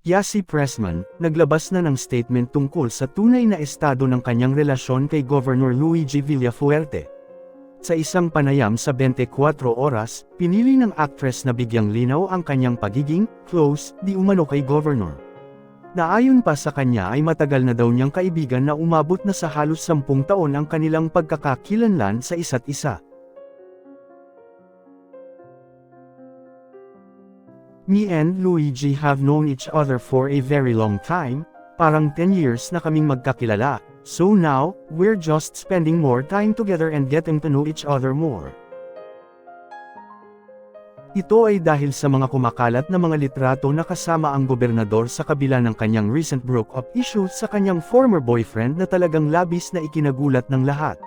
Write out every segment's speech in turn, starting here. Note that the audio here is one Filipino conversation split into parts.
Yasi Pressman, naglabas na ng statement tungkol sa tunay na estado ng kanyang relasyon kay Governor Luigi Villafuerte. Sa isang panayam sa 24 oras, pinili ng actress na bigyang linaw ang kanyang pagiging close di umano kay Governor. Naayon pa sa kanya ay matagal na daw niyang kaibigan na umabot na sa halos 10 taon ang kanilang pagkakakilanlan sa isa't isa. Me and Luigi have known each other for a very long time, parang 10 years na kaming magkakilala, so now, we're just spending more time together and getting to know each other more. Ito ay dahil sa mga kumakalat na mga litrato na kasama ang gobernador sa kabila ng kanyang recent broke-up issue sa kanyang former boyfriend na talagang labis na ikinagulat ng lahat.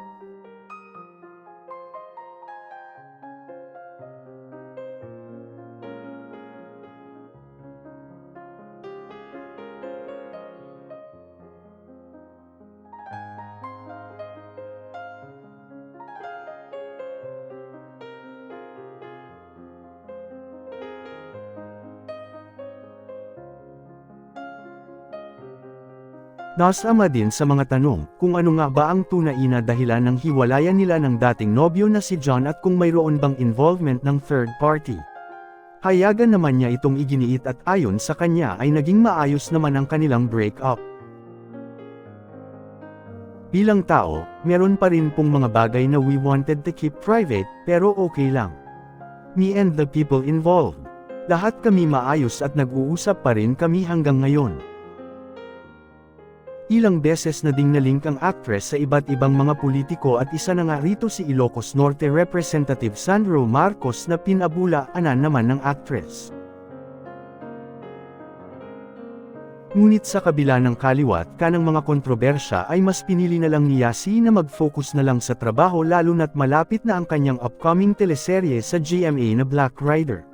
Nasama din sa mga tanong, kung ano nga ba ang tunay na dahilan ng hiwalayan nila ng dating nobyo na si John at kung mayroon bang involvement ng third party. Hayagan naman niya itong iginiit at ayon sa kanya ay naging maayos naman ang kanilang break-up. Bilang tao, meron pa rin pong mga bagay na we wanted to keep private, pero okay lang. Me and the people involved. Lahat kami maayos at nag-uusap pa rin kami hanggang ngayon. Ilang beses na ding nalink ang actress sa iba't ibang mga politiko at isa na nga rito si Ilocos Norte Representative Sandro Marcos na pinabulaanan naman ng actress. Ngunit sa kabila ng kaliwat kanang mga kontrobersya ay mas pinili na lang ni Yasi na mag-focus na lang sa trabaho lalo na't malapit na ang kanyang upcoming teleserye sa GMA na Black Rider.